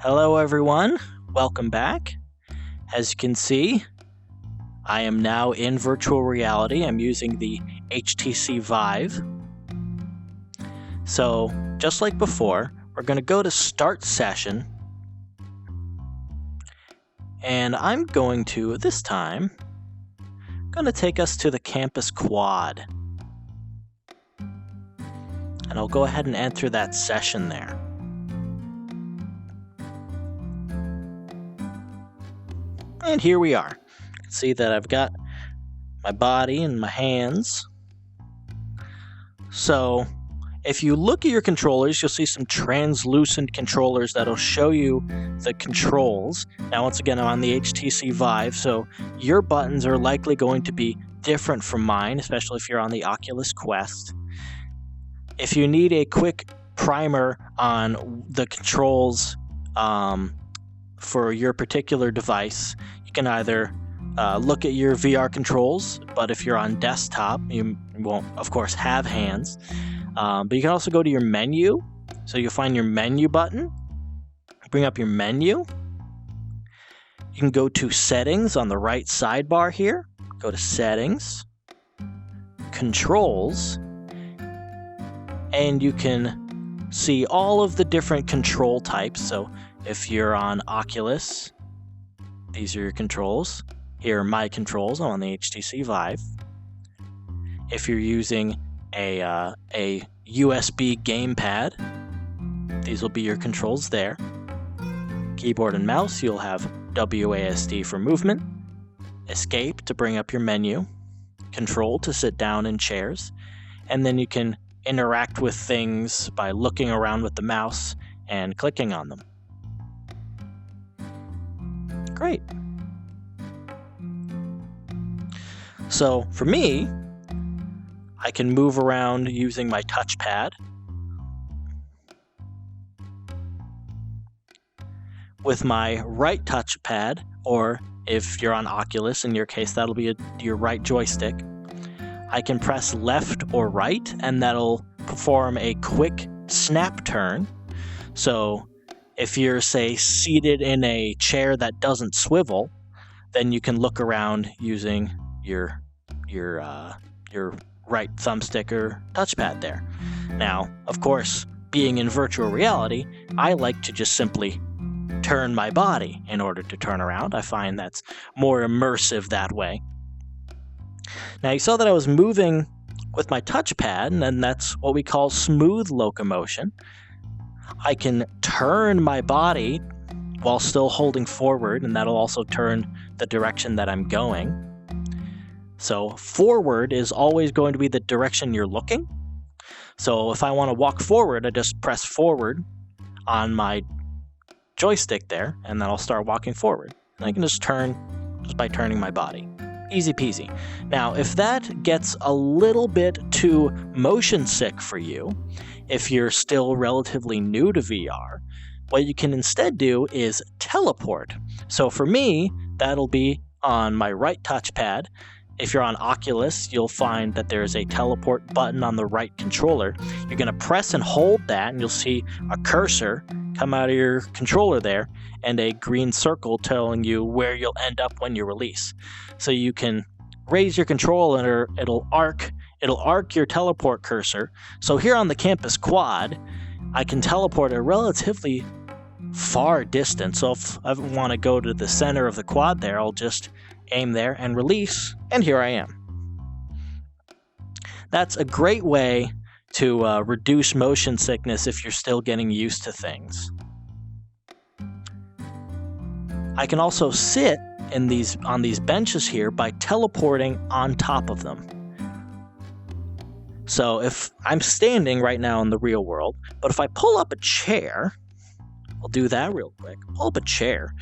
Hello everyone, welcome back. As you can see, I am now in virtual reality. I'm using the HTC Vive. So, just like before, we're going to go to Start Session. And I'm going to, this time, take us to the campus quad. And I'll go ahead and enter that session there. And here we are. You can see that I've got my body and my hands. So if you look at your controllers, you'll see some translucent controllers that'll show you the controls. Now, once again, I'm on the HTC Vive, so your buttons are likely going to be different from mine, especially if you're on the Oculus Quest. If you need a quick primer on the controls for your particular device, you can either look at your VR controls, but if you're on desktop, you won't, of course, have hands. But you can also go to your menu. So you'll find your menu button, bring up your menu. You can go to Settings on the right sidebar here. Go to Settings, Controls, and you can see all of the different control types. So if you're on Oculus, these are your controls. Here are my controls. I'm on the HTC Vive. If you're using a USB gamepad, these will be your controls there. Keyboard and mouse, you'll have WASD for movement, Escape to bring up your menu, Control to sit down in chairs, and then you can interact with things by looking around with the mouse and clicking on them. Great. So for me, I can move around using my touchpad. With my right touchpad, or if you're on Oculus, in your case, that'll be your right joystick, I can press left or right, and that'll perform a quick snap turn. So if you're, say, seated in a chair that doesn't swivel, then you can look around using your right thumbstick or touchpad there. Now, of course, being in virtual reality, I like to just simply turn my body in order to turn around. I find that's more immersive that way. Now, you saw that I was moving with my touchpad, and that's what we call smooth locomotion. I can turn my body while still holding forward, and that'll also turn the direction that I'm going. So forward is always going to be the direction you're looking. So if I want to walk forward, I just press forward on my joystick there, and then I'll start walking forward. And I can just turn just by turning my body. Easy peasy. Now, if that gets a little bit too motion sick for you, if you're still relatively new to VR, what you can instead do is teleport. So for me, that'll be on my right touchpad. If you're on Oculus, you'll find that there's a teleport button on the right controller. You're going to press and hold that, and you'll see a cursor come out of your controller there, and a green circle telling you where you'll end up when you release. So you can raise your control, and it'll arc your teleport cursor. So here on the campus quad, I can teleport a relatively far distance. So if I want to go to the center of the quad there, I'll just aim there and release, and here I am. That's a great way to reduce motion sickness if you're still getting used to things. I can also sit on these benches here by teleporting on top of them. So if I'm standing right now in the real world, but if I pull up a chair, I'll do that real quick. Pull up a chair.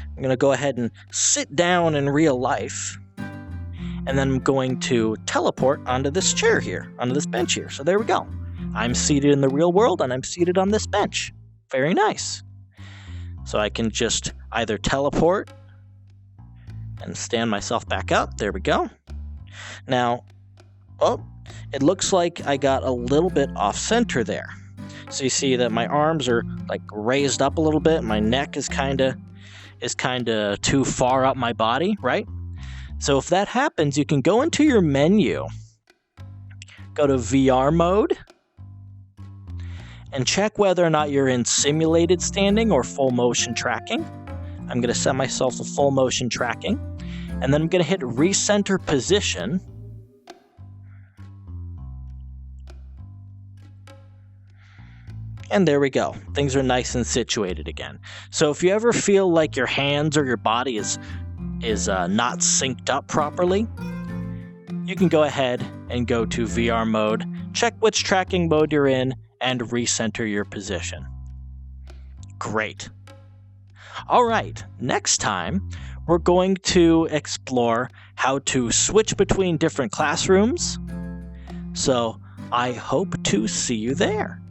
I'm going to go ahead and sit down in real life, and then I'm going to teleport onto this chair here, onto this bench here. So there we go. I'm seated in the real world, and I'm seated on this bench. Very nice. So I can just either teleport and stand myself back up. There we go. Now, it looks like I got a little bit off center there. So you see that my arms are like raised up a little bit. My neck is kind of too far up my body, right? So if that happens, you can go into your menu, go to VR mode, and check whether or not you're in simulated standing or full motion tracking. I'm going to set myself to full motion tracking, and then I'm going to hit recenter position. And there we go. Things are nice and situated again. So if you ever feel like your hands or your body is not synced up properly, you can go ahead and go to VR mode, check which tracking mode you're in, and recenter your position. Great. All right, next time we're going to explore how to switch between different classrooms. So I hope to see you there.